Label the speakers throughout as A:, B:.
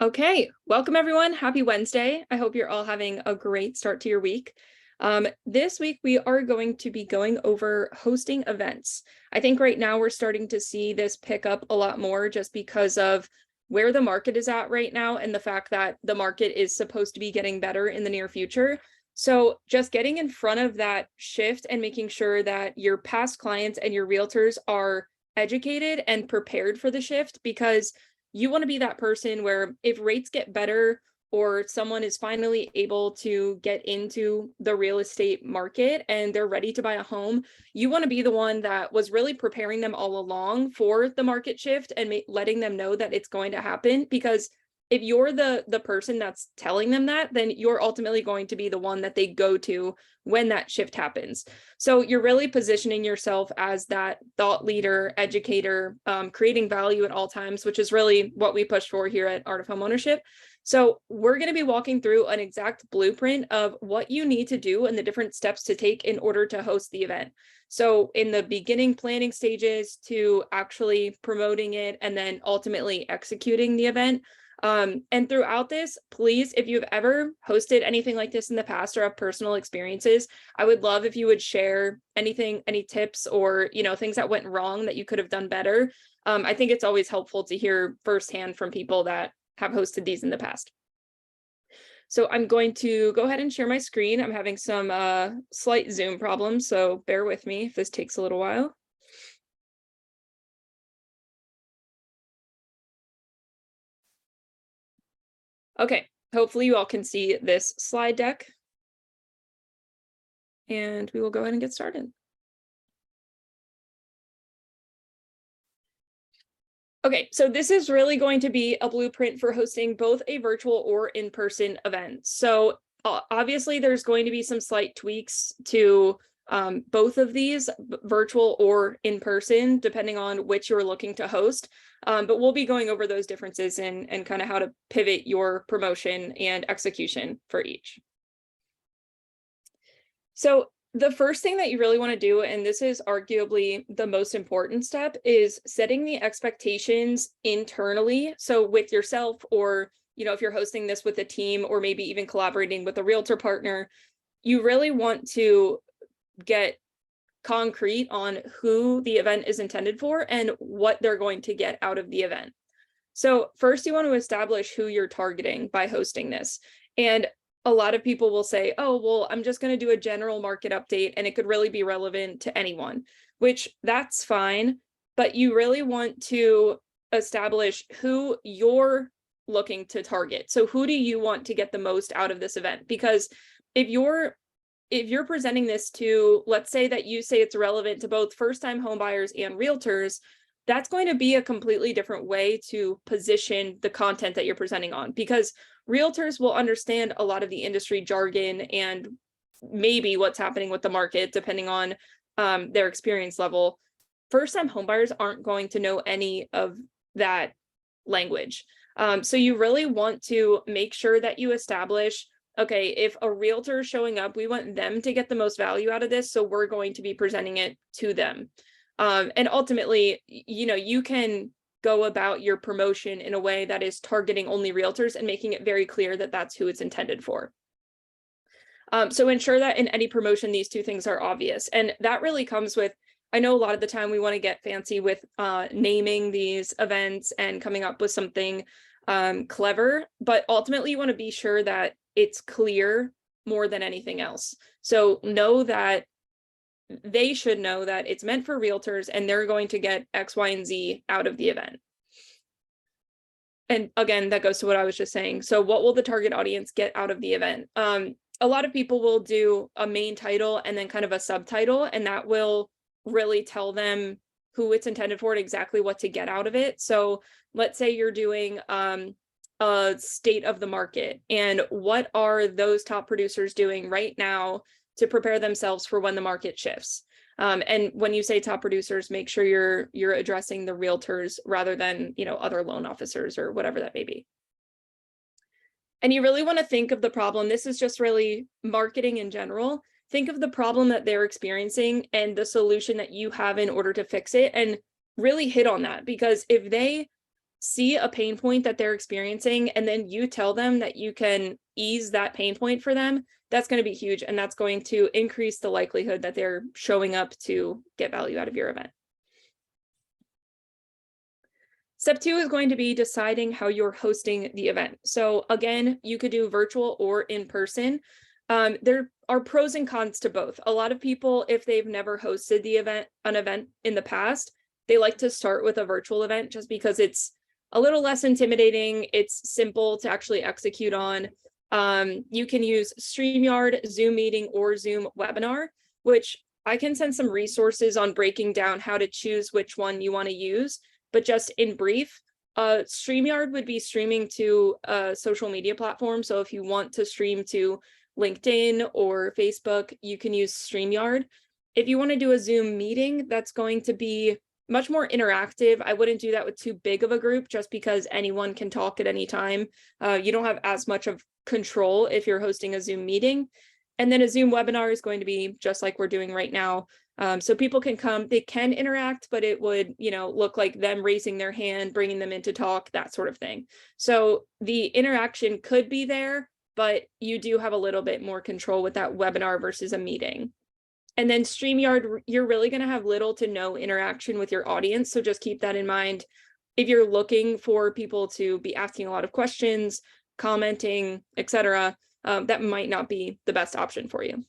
A: Okay, welcome everyone. Happy Wednesday. I hope you're all having a great start to your week. This week we are going to be going over hosting events. I think right now we're starting to see this pick up a lot more just because of where the market is at right now and the fact that the market is supposed to be getting better in the near future. So just getting in front of that shift and making sure that your past clients and your realtors are educated and prepared for the shift, because you want to be that person where if rates get better or someone is finally able to get into the real estate market and they're ready to buy a home, you want to be the one that was really preparing them all along for the market shift and letting them know that it's going to happen. Because if you're the person that's telling them that, then you're ultimately going to be the one that they go to when that shift happens. So you're really positioning yourself as that thought leader, educator, creating value at all times, which is really what we push for here at Art of Homeownership. So we're going to be walking through an exact blueprint of what you need to do and the different steps to take in order to host the event. So in the beginning planning stages to actually promoting it and then ultimately executing the event. And throughout this, please, if you've ever hosted anything like this in the past or have personal experiences, I would love if you would share anything, any tips or, things that went wrong that you could have done better. I think it's always helpful to hear firsthand from people that have hosted these in the past. So I'm going to go ahead and share my screen. I'm having some slight Zoom problems, so bear with me if this takes a little while. Okay, hopefully you all can see this slide deck. And we will go ahead and get started. Okay, so this is really going to be a blueprint for hosting both a virtual or in-person event. So obviously there's going to be some slight tweaks to both of these, virtual or in-person, depending on which you're looking to host. But we'll be going over those differences and kind of how to pivot your promotion and execution for each. So the first thing that you really want to do, and this is arguably the most important step, is setting the expectations internally. So with yourself, or, if you're hosting this with a team or maybe even collaborating with a realtor partner, you really want to get concrete on who the event is intended for and what they're going to get out of the event. So first you want to establish who you're targeting by hosting this. And a lot of people will say, oh, well, I'm just going to do a general market update and it could really be relevant to anyone, which that's fine. But you really want to establish who you're looking to target. So who do you want to get the most out of this event? Because if you're presenting this to, let's say that you say it's relevant to both first-time homebuyers and realtors, that's going to be a completely different way to position the content that you're presenting on, because realtors will understand a lot of the industry jargon and maybe what's happening with the market, depending on their experience level. First-time homebuyers aren't going to know any of that language. So you really want to make sure that you establish, okay, if a realtor is showing up, we want them to get the most value out of this, so we're going to be presenting it to them. And ultimately, you can go about your promotion in a way that is targeting only realtors and making it very clear that that's who it's intended for. So ensure that in any promotion, these two things are obvious. And that really comes with, I know a lot of the time we want to get fancy with naming these events and coming up with something clever, but ultimately you want to be sure that it's clear more than anything else. So know that they should know that it's meant for realtors and they're going to get X, Y, and Z out of the event. And again, that goes to what I was just saying. So what will the target audience get out of the event? A lot of people will do a main title and then kind of a subtitle, and that will really tell them who it's intended for and exactly what to get out of it. So let's say you're doing a state of the market, and what are those top producers doing right now to prepare themselves for when the market shifts. And when you say top producers, make sure you're addressing the realtors rather than, other loan officers or whatever that may be. And you really want to think of the problem. This is just really marketing in general. Think of the problem that they're experiencing and the solution that you have in order to fix it, and really hit on that. Because if they see a pain point that they're experiencing, and then you tell them that you can ease that pain point for them, that's going to be huge. And that's going to increase the likelihood that they're showing up to get value out of your event. Step 2 is going to be deciding how you're hosting the event. So again, you could do virtual or in person. There are pros and cons to both. A lot of people, if they've never hosted an event in the past, they like to start with a virtual event just because it's a little less intimidating. It's simple to actually execute on. You can use StreamYard, Zoom meeting, or Zoom webinar, which I can send some resources on breaking down how to choose which one you want to use. But just in brief, StreamYard would be streaming to a social media platform. So if you want to stream to LinkedIn or Facebook, you can use StreamYard. If you want to do a Zoom meeting, that's going to be much more interactive. I wouldn't do that with too big of a group just because anyone can talk at any time. You don't have as much of control if you're hosting a Zoom meeting. And then a Zoom webinar is going to be just like we're doing right now. So people can come, they can interact, but it would, look like them raising their hand, bringing them in to talk, that sort of thing. So the interaction could be there, but you do have a little bit more control with that webinar versus a meeting. And then StreamYard, you're really going to have little to no interaction with your audience. So just keep that in mind. If you're looking for people to be asking a lot of questions, commenting, etc., that might not be the best option for you.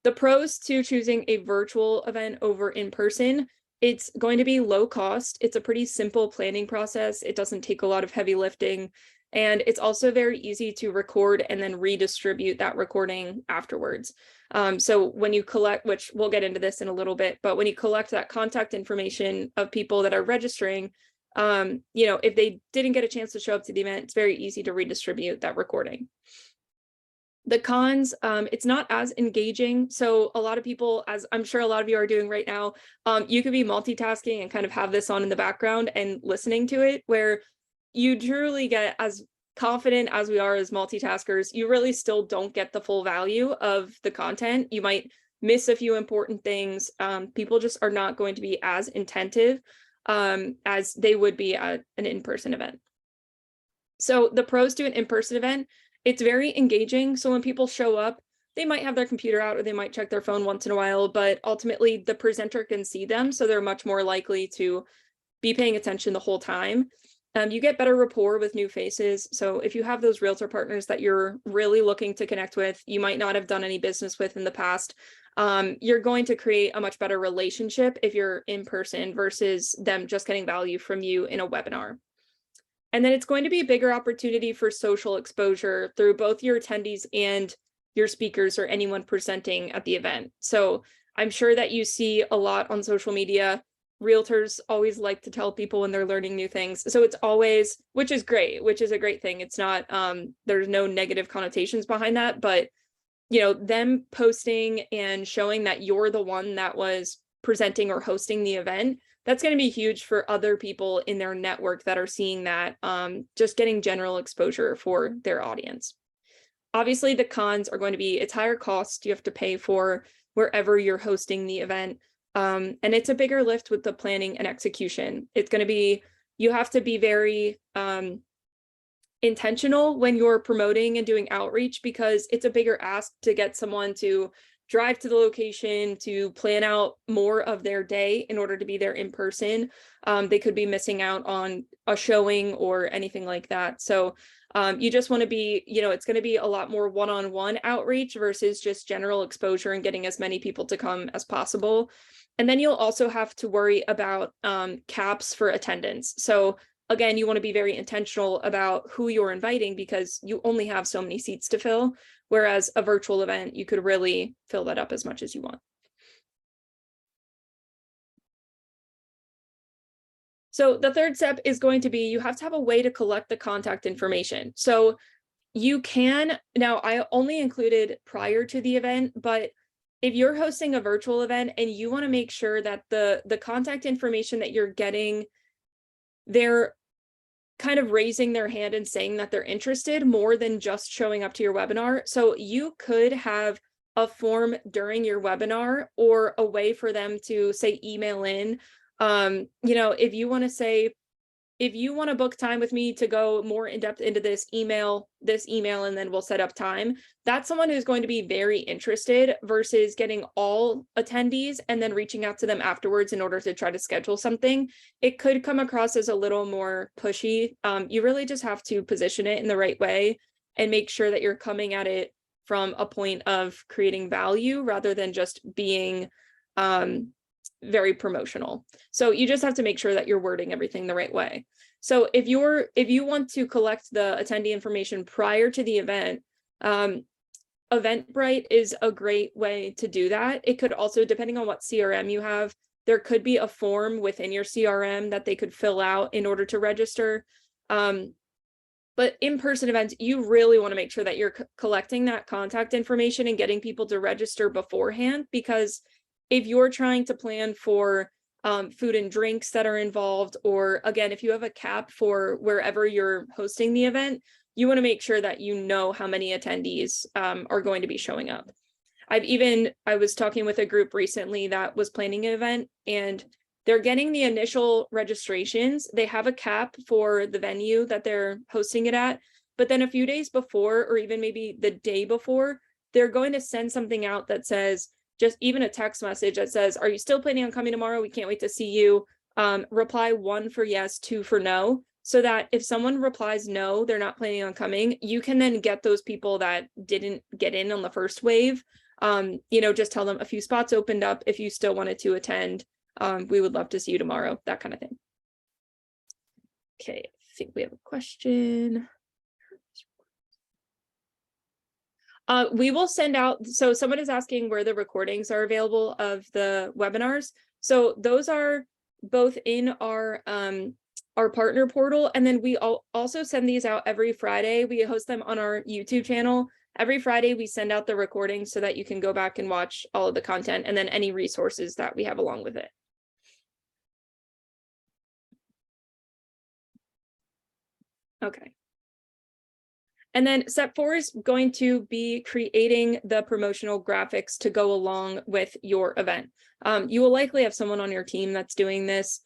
A: The pros to choosing a virtual event over in person, it's going to be low cost. It's a pretty simple planning process. It doesn't take a lot of heavy lifting. And it's also very easy to record and then redistribute that recording afterwards. So when you collect, which we'll get into this in a little bit, but when you collect that contact information of people that are registering, if they didn't get a chance to show up to the event, it's very easy to redistribute that recording. The cons, it's not as engaging. So a lot of people, as I'm sure a lot of you are doing right now, you could be multitasking and kind of have this on in the background and listening to it, where you truly get, as confident as we are as multitaskers, you really still don't get the full value of the content. You might miss a few important things. People just are not going to be as attentive as they would be at an in-person event. So the pros to an in-person event, it's very engaging. So when people show up, they might have their computer out or they might check their phone once in a while, but ultimately the presenter can see them. So they're much more likely to be paying attention the whole time. You get better rapport with new faces. So if you have those realtor partners that you're really looking to connect with, you might not have done any business with in the past, you're going to create a much better relationship if you're in person versus them just getting value from you in a webinar. And then it's going to be a bigger opportunity for social exposure through both your attendees and your speakers or anyone presenting at the event. So I'm sure that you see a lot on social media. Realtors always like to tell people when they're learning new things. So it's always, which is great, which is a great thing. It's not, there's no negative connotations behind that, but them posting and showing that you're the one that was presenting or hosting the event, that's going to be huge for other people in their network that are seeing that, just getting general exposure for their audience. Obviously, the cons are going to be it's higher cost. You have to pay for wherever you're hosting the event. And it's a bigger lift with the planning and execution. It's going to be, you have to be very intentional when you're promoting and doing outreach, because it's a bigger ask to get someone to drive to the location, to plan out more of their day in order to be there in person. They could be missing out on a showing or anything like that. So you just want to be, it's going to be a lot more one-on-one outreach versus just general exposure and getting as many people to come as possible. And then you'll also have to worry about caps for attendance. So again, you want to be very intentional about who you're inviting because you only have so many seats to fill. Whereas a virtual event, you could really fill that up as much as you want. So the third step is going to be, you have to have a way to collect the contact information. So you can, now I only included prior to the event, but if you're hosting a virtual event and you want to make sure that the contact information that you're getting, they're kind of raising their hand and saying that they're interested more than just showing up to your webinar. So you could have a form during your webinar or a way for them to say email in. If you want to say, if you want to book time with me to go more in depth into this email, and then we'll set up time, that's someone who's going to be very interested versus getting all attendees and then reaching out to them afterwards in order to try to schedule something. It could come across as a little more pushy. You really just have to position it in the right way and make sure that you're coming at it from a point of creating value rather than just being very promotional. So you just have to make sure that you're wording everything the right way. So if you want to collect the attendee information prior to the event, Eventbrite is a great way to do that. It could also, depending on what CRM you have, there could be a form within your CRM that they could fill out in order to register. But in-person events, you really want to make sure that you're collecting that contact information and getting people to register beforehand, because if you're trying to plan for food and drinks that are involved, or again, if you have a cap for wherever you're hosting the event, you want to make sure that you know how many attendees are going to be showing up. I was talking with a group recently that was planning an event, and they're getting the initial registrations. They have a cap for the venue that they're hosting it at, but then a few days before, or even maybe the day before, they're going to send something out that says, just even a text message that says, are you still planning on coming tomorrow? We can't wait to see you. Reply 1 for yes, 2 for no, so that if someone replies no, they're not planning on coming, you can then get those people that didn't get in on the first wave. Just tell them a few spots opened up if you still wanted to attend. We would love to see you tomorrow, that kind of thing. Okay, I think we have a question. We will send out, so someone is asking where the recordings are available of the webinars. So those are both in our partner portal, and then we also send these out every Friday. We host them on our YouTube channel. Every Friday we send out the recordings so that you can go back and watch all of the content, and then any resources that we have along with it. Okay. And then step 4 is going to be creating the promotional graphics to go along with your event. You will likely have someone on your team that's doing this.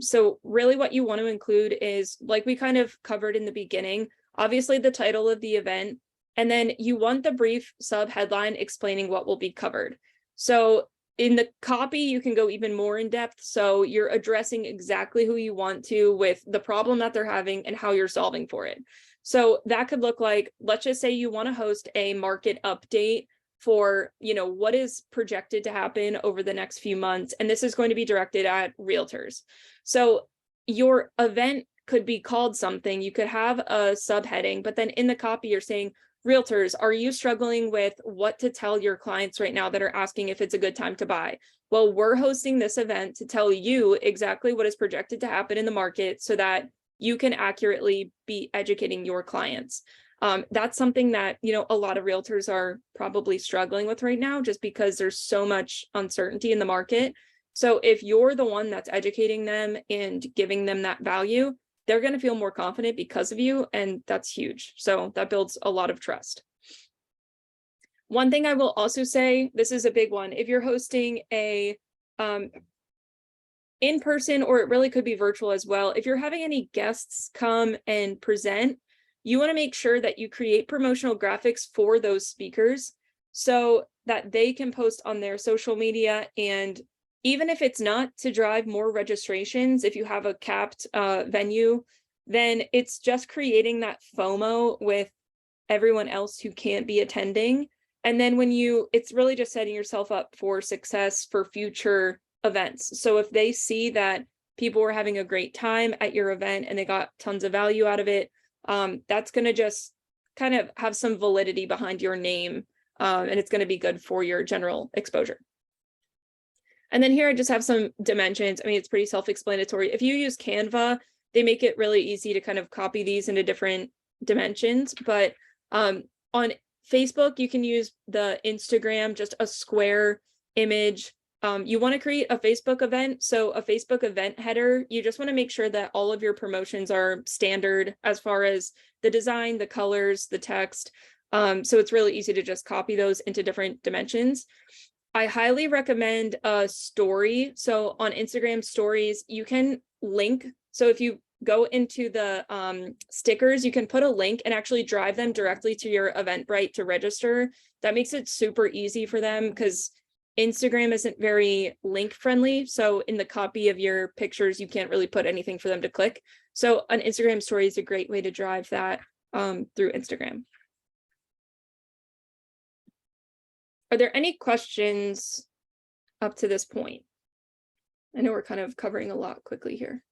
A: So really what you want to include is, like we kind of covered in the beginning, obviously the title of the event, and then you want the brief sub headline explaining what will be covered. So in the copy, you can go even more in depth. So you're addressing exactly who you want to with the problem that they're having and how you're solving for it. So that could look like, let's just say you want to host a market update for, what is projected to happen over the next few months. And this is going to be directed at realtors. So your event could be called something. You could have a subheading, but then in the copy, you're saying, realtors, are you struggling with what to tell your clients right now that are asking if it's a good time to buy? Well, we're hosting this event to tell you exactly what is projected to happen in the market so that you can accurately be educating your clients. That's something that, a lot of realtors are probably struggling with right now, just because there's so much uncertainty in the market. So if you're the one that's educating them and giving them that value, they're going to feel more confident because of you, and that's huge. So that builds a lot of trust. One thing I will also say, this is a big one. If you're hosting a in-person, or it really could be virtual as well, if you're having any guests come and present, you want to make sure that you create promotional graphics for those speakers so that they can post on their social media. And even if it's not to drive more registrations, if you have a capped venue, then it's just creating that FOMO with everyone else who can't be attending. And then it's really just setting yourself up for success for future events. So if they see that people were having a great time at your event and they got tons of value out of it, that's going to just kind of have some validity behind your name, and it's going to be good for your general exposure. And then here I just have some dimensions. I mean, it's pretty self-explanatory. If you use Canva, they make it really easy to kind of copy these into different dimensions. But on Facebook, you can use the Instagram, just a square image. You want to create a Facebook event. So a Facebook event header, you just want to make sure that all of your promotions are standard as far as the design, the colors, the text. So it's really easy to just copy those into different dimensions. I highly recommend a story. So on Instagram stories, you can link. So if you go into the stickers, you can put a link and actually drive them directly to your Eventbrite to register. That makes it super easy for them because Instagram isn't very link friendly. So in the copy of your pictures, you can't really put anything for them to click. So an Instagram story is a great way to drive that through Instagram. Are there any questions up to this point? I know we're kind of covering a lot quickly here.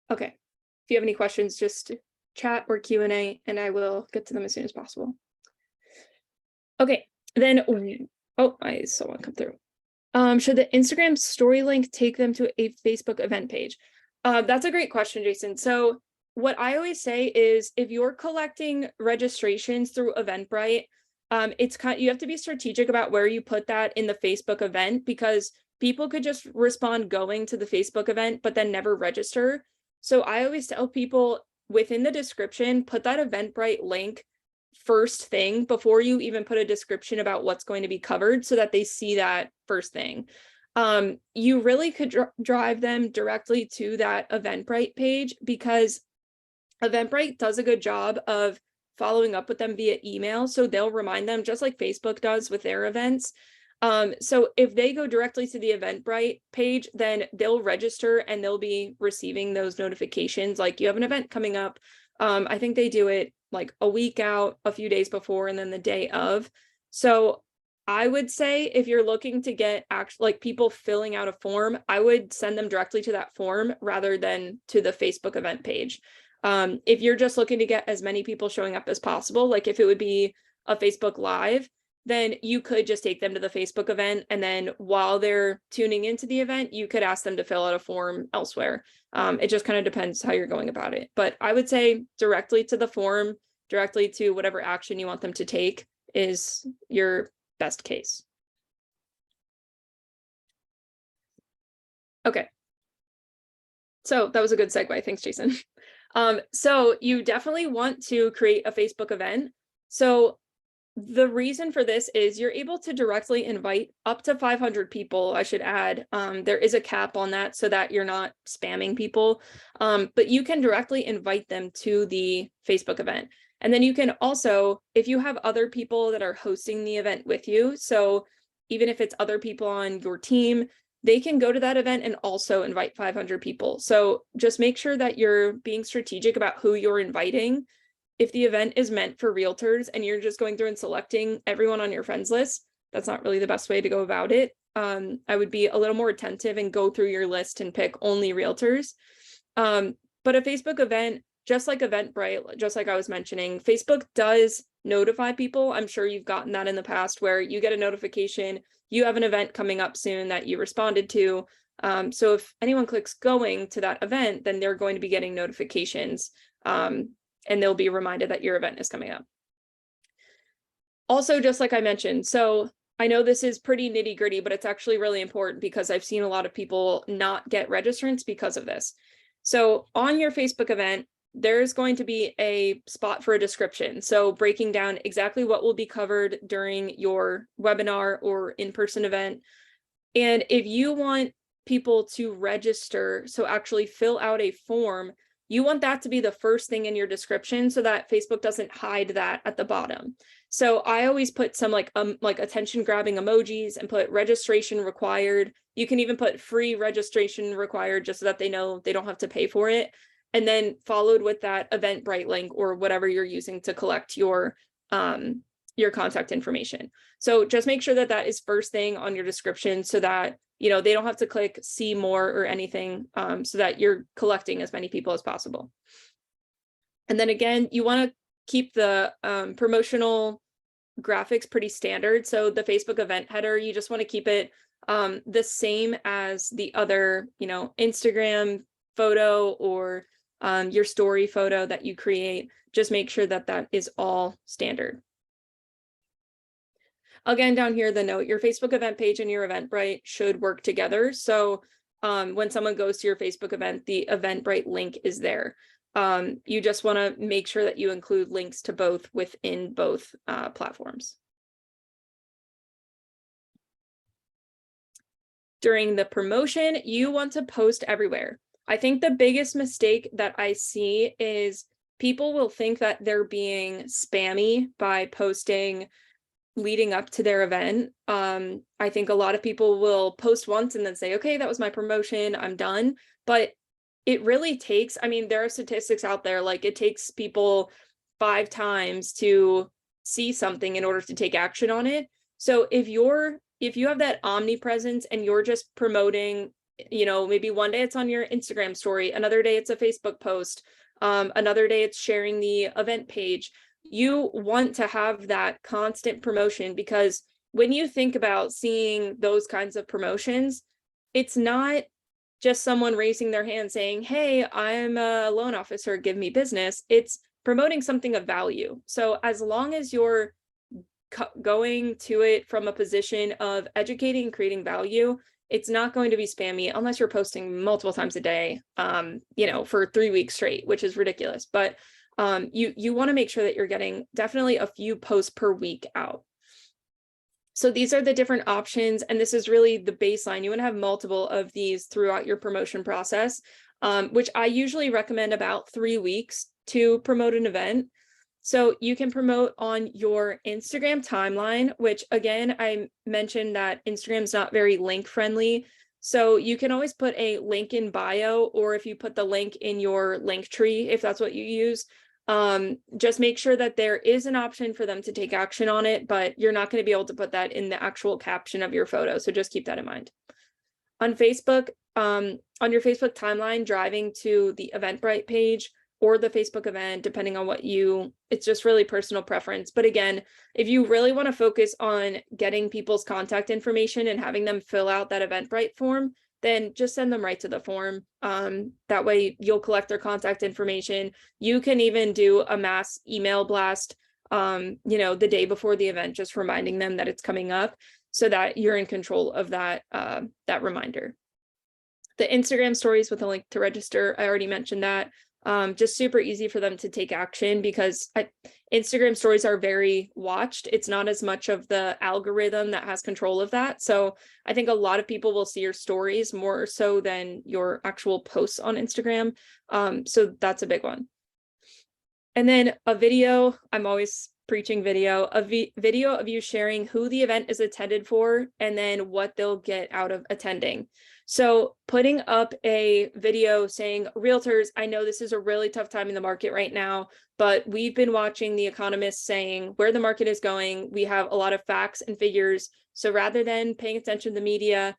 A: Okay, if you have any questions, just chat or Q&A and I will get to them as soon as possible. Okay, then, oh, I saw one come through. Should the Instagram story link take them to a Facebook event page? That's a great question, Jason. So what I always say is if you're collecting registrations through Eventbrite, you have to be strategic about where you put that in the Facebook event because people could just respond going to the Facebook event, but then never register. So I always tell people within the description, put that Eventbrite link first thing before you even put a description about what's going to be covered so that they see that first thing. You really could drive them directly to that Eventbrite page because Eventbrite does a good job of following up with them via email. So they'll remind them just like Facebook does with their events. So if they go directly to the Eventbrite page, then they'll register and they'll be receiving those notifications. Like you have an event coming up. I think they do it like a week out, a few days before, and then the day of. So I would say if you're looking to get like people filling out a form, I would send them directly to that form rather than to the Facebook event page. If you're just looking to get as many people showing up as possible, like if it would be a Facebook Live, then you could just take them to the Facebook event. And then while they're tuning into the event, you could ask them to fill out a form elsewhere. It just kind of depends how you're going about it. But I would say directly to the form, directly to whatever action you want them to take is your best case. Okay. So that was a good segue. Thanks, Jason. So you definitely want to create a Facebook event. So the reason for this is you're able to directly invite up to 500 people, I should add. There is a cap on that so that you're not spamming people, but you can directly invite them to the Facebook event. And then you can also, if you have other people that are hosting the event with you, so even if it's other people on your team, they can go to that event and also invite 500 people. So just make sure that you're being strategic about who you're inviting. If the event is meant for realtors and you're just going through and selecting everyone on your friends list, that's not really the best way to go about it. I would be a little more attentive and go through your list and pick only realtors. But a Facebook event, just like Eventbrite, just like I was mentioning, Facebook does notify people. I'm sure you've gotten that in the past where you get a notification, you have an event coming up soon that you responded to. So if anyone clicks going to that event, then they're going to be getting notifications. And they'll be reminded that your event is coming up. Also, just like I mentioned, so I know this is pretty nitty gritty, but it's actually really important because I've seen a lot of people not get registrants because of this. So on your Facebook event, there's going to be a spot for a description. So breaking down exactly what will be covered during your webinar or in-person event. And if you want people to register, so actually fill out a form, you want that to be the first thing in your description so that Facebook doesn't hide that at the bottom. So I always put some like attention grabbing emojis and put registration required. You can even put free registration required just so that they know they don't have to pay for it. And then followed with that Eventbrite link or whatever you're using to collect your contact information. So just make sure that that is first thing on your description so that they don't have to click see more or anything, so that you're collecting as many people as possible. And then again, you want to keep the promotional graphics pretty standard. So the Facebook event header, you just want to keep it the same as the other, Instagram photo or your story photo that you create. Just make sure that that is all standard. Again, down here, the note, your Facebook event page and your Eventbrite should work together. So when someone goes to your Facebook event, the Eventbrite link is there. You just want to make sure that you include links to both within both platforms. During the promotion, you want to post everywhere. I think the biggest mistake that I see is people will think that they're being spammy by posting leading up to their event. I think a lot of people will post once and then say, okay, that was my promotion, I'm done. But it really takes, I mean, there are statistics out there, like it takes people 5 times to see something in order to take action on it. So if you have that omnipresence and you're just promoting, maybe one day it's on your Instagram story, another day it's a Facebook post, another day it's sharing the event page, you want to have that constant promotion, because when you think about seeing those kinds of promotions, it's not just someone raising their hand saying, hey, I'm a loan officer, give me business. It's promoting something of value. So as long as you're going to it from a position of educating and creating value, it's not going to be spammy unless you're posting multiple times a day, for 3 weeks straight, which is ridiculous. But you want to make sure that you're getting definitely a few posts per week out. So these are the different options, and this is really the baseline. You want to have multiple of these throughout your promotion process, which I usually recommend about 3 weeks to promote an event. So you can promote on your Instagram timeline, which again, I mentioned that Instagram's not very link friendly. So you can always put a link in bio, or if you put the link in your link tree, if that's what you use, just make sure that there is an option for them to take action on it, but you're not going to be able to put that in the actual caption of your photo. So just keep that in mind. On Facebook, on your Facebook timeline, driving to the Eventbrite page or the Facebook event, depending on it's just really personal preference. But again, if you really want to focus on getting people's contact information and having them fill out that Eventbrite form, then just send them right to the form. That way you'll collect their contact information. You can even do a mass email blast, the day before the event, just reminding them that it's coming up, so that you're in control of that reminder. The Instagram stories with a link to register, I already mentioned that. Just super easy for them to take action, because Instagram stories are very watched. It's not as much of the algorithm that has control of that. So I think a lot of people will see your stories more so than your actual posts on Instagram. So that's a big one. And then a video, I'm always preaching video, video of you sharing who the event is attended for and then what they'll get out of attending. So putting up a video saying, realtors, I know this is a really tough time in the market right now, but we've been watching the economists saying where the market is going. We have a lot of facts and figures. So rather than paying attention to the media,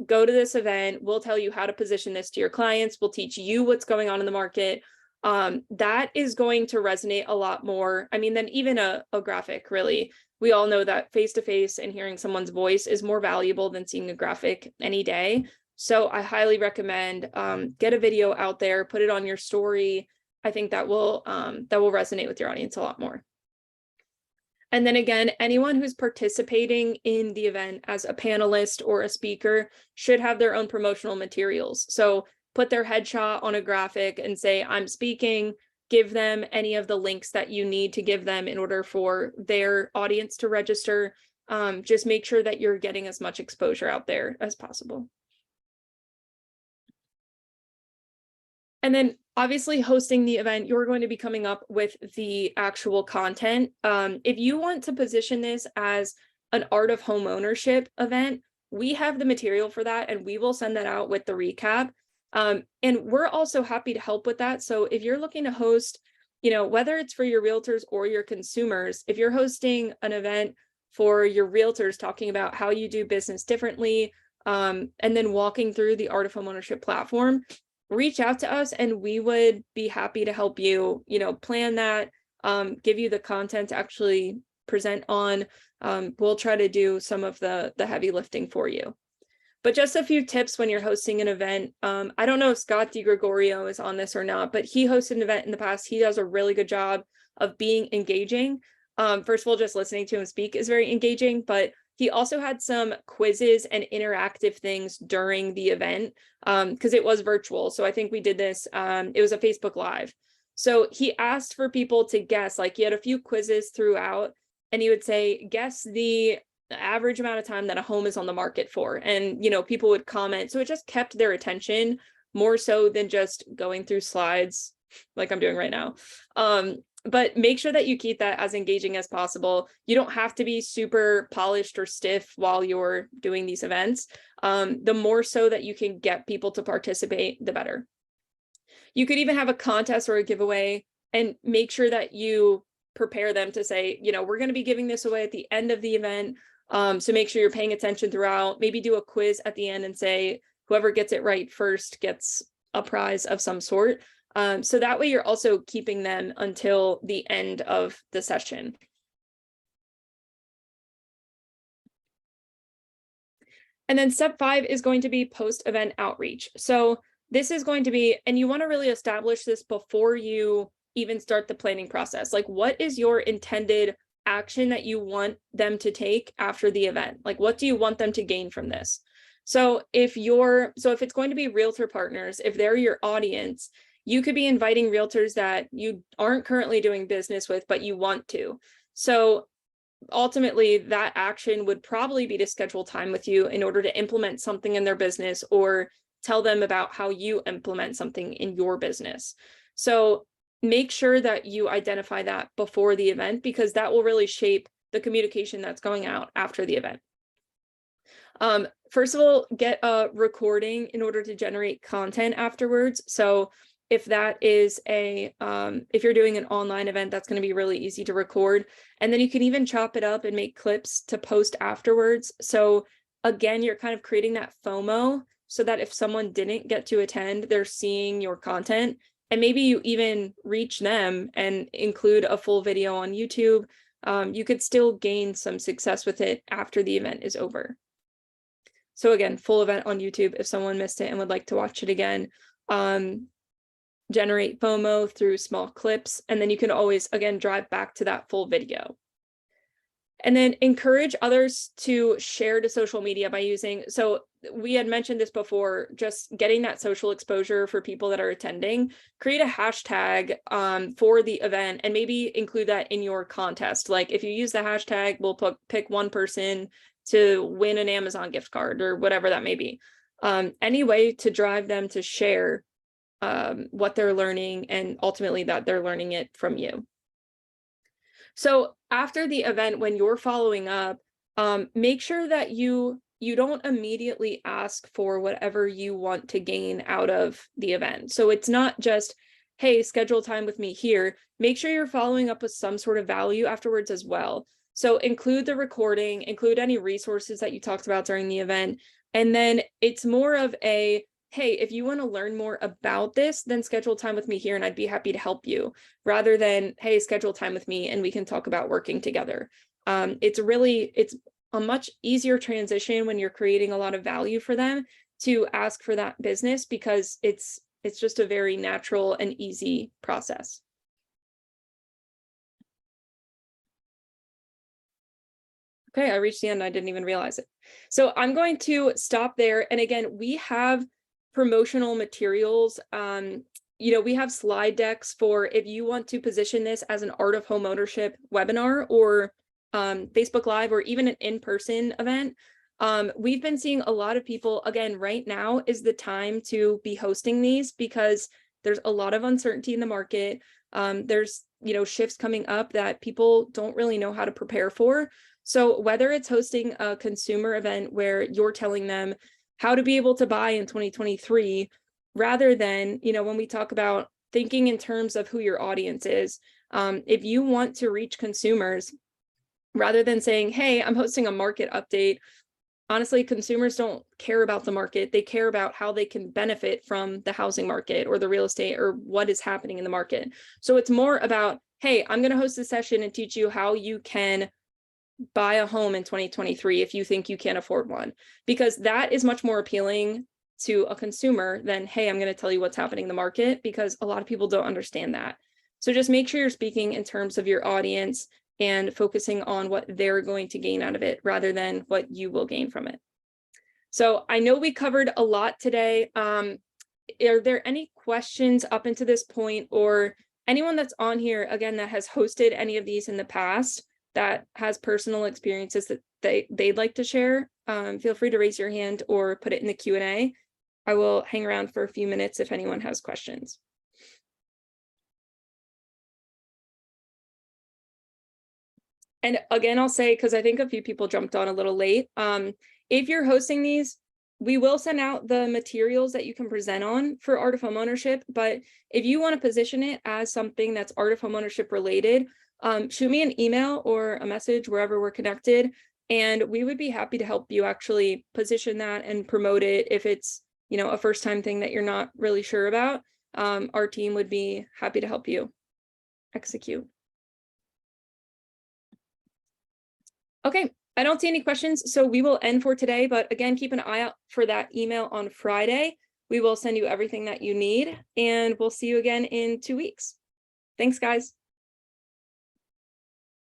A: go to this event. We'll tell you how to position this to your clients. We'll teach you what's going on in the market. That is going to resonate a lot more, than even a graphic, really. We all know that face-to-face and hearing someone's voice is more valuable than seeing a graphic any day. So I highly recommend get a video out there, put it on your story. I think that will resonate with your audience a lot more. And then again, anyone who's participating in the event as a panelist or a speaker should have their own promotional materials. So put their headshot on a graphic and say, I'm speaking, give them any of the links that you need to give them in order for their audience to register. Just make sure that you're getting as much exposure out there as possible. And then obviously hosting the event, you're going to be coming up with the actual content. If you want to position this as an art of home ownership event, we have the material for that, and we will send that out with the recap. And we're also happy to help with that. So if you're looking to host, whether it's for your realtors or your consumers, if you're hosting an event for your realtors talking about how you do business differently, and then walking through the art of home ownership platform, reach out to us and we would be happy to help you, plan that, give you the content to actually present on. We'll try to do some of the heavy lifting for you. But just a few tips when you're hosting an event. I don't know if Scott DiGregorio is on this or not, but he hosted an event in the past. He does a really good job of being engaging. First of all, just listening to him speak is very engaging, but he also had some quizzes and interactive things during the event because it was virtual. So I think we did this, it was a Facebook Live. So he asked for people to guess, like he had a few quizzes throughout, and he would say, guess the the average amount of time that a home is on the market for. And, people would comment. So it just kept their attention more so than just going through slides like I'm doing right now. But make sure that you keep that as engaging as possible. You don't have to be super polished or stiff while you're doing these events. The more so that you can get people to participate, the better. You could even have a contest or a giveaway and make sure that you prepare them to say, we're going to be giving this away at the end of the event. So make sure you're paying attention throughout. Maybe do a quiz at the end and say, whoever gets it right first gets a prize of some sort. So that way you're also keeping them until the end of the session. And then step 5 is going to be post-event outreach. So this is going to be, and you want to really establish this before you even start the planning process. Like, what is your intended action that you want them to take after the event? Like, what do you want them to gain from this? So if it's going to be realtor partners, if they're your audience, you could be inviting realtors that you aren't currently doing business with, but you want to. So ultimately, that action would probably be to schedule time with you in order to implement something in their business or tell them about how you implement something in your business. So make sure that you identify that before the event, because that will really shape the communication that's going out after the event. First of all, get a recording in order to generate content afterwards. So if that is if you're doing an online event, that's going to be really easy to record. And then you can even chop it up and make clips to post afterwards. So again, you're kind of creating that FOMO so that if someone didn't get to attend, they're seeing your content. And maybe you even reach them and include a full video on YouTube. You could still gain some success with it after the event is over. So again, full event on YouTube if someone missed it and would like to watch it again. Generate FOMO through small clips, and then you can always, again, drive back to that full video. And then encourage others to share to social media by using, so we had mentioned this before, just getting that social exposure for people that are attending. Create a hashtag for the event and maybe include that in your contest. Like if you use the hashtag, we'll pick one person to win an Amazon gift card or whatever that may be. Any way to drive them to share what they're learning, and ultimately that they're learning it from you. So after the event, when you're following up, make sure that you don't immediately ask for whatever you want to gain out of the event. So it's not just, hey, schedule time with me here. Make sure you're following up with some sort of value afterwards as well. So include the recording, include any resources that you talked about during the event. And then it's more of a, hey, if you want to learn more about this, then schedule time with me here and I'd be happy to help you, rather than, hey, schedule time with me and we can talk about working together. It's a much easier transition when you're creating a lot of value for them to ask for that business, because it's just a very natural and easy process. Okay, I reached the end. I didn't even realize it. So I'm going to stop there. And again, we have promotional materials. We have slide decks for if you want to position this as an Art of Home Ownership webinar or Facebook Live or even an in-person event. We've been seeing a lot of people, again, right now is the time to be hosting these because there's a lot of uncertainty in the market. There's, shifts coming up that people don't really know how to prepare for. So whether it's hosting a consumer event where you're telling them how to be able to buy in 2023, rather than, when we talk about thinking in terms of who your audience is, if you want to reach consumers, rather than saying, hey, I'm hosting a market update, honestly, consumers don't care about the market. They care about how they can benefit from the housing market or the real estate or what is happening in the market. So it's more about, hey, I'm going to host a session and teach you how you can buy a home in 2023 if you think you can't afford one, because that is much more appealing to a consumer than, hey, I'm going to tell you what's happening in the market, because a lot of people don't understand that. So just make sure you're speaking in terms of your audience and focusing on what they're going to gain out of it rather than what you will gain from it. So I know we covered a lot today. Are there any questions up until this point, or anyone that's on here, again, that has hosted any of these in the past that has personal experiences they'd like to share, feel free to raise your hand or put it in the Q&A. I will hang around for a few minutes if anyone has questions. And again, I'll say, because I think a few people jumped on a little late, if you're hosting these, we will send out the materials that you can present on for art of homeownership. But if you want to position it as something that's art of homeownership related, shoot me an email or a message wherever we're connected, and we would be happy to help you actually position that and promote it. If it's, you know, a first time thing that you're not really sure about, our team would be happy to help you execute. Okay, I don't see any questions, so we will end for today. But again, keep an eye out for that email on Friday. We will send you everything that you need, and we'll see you again in 2 weeks. Thanks, guys.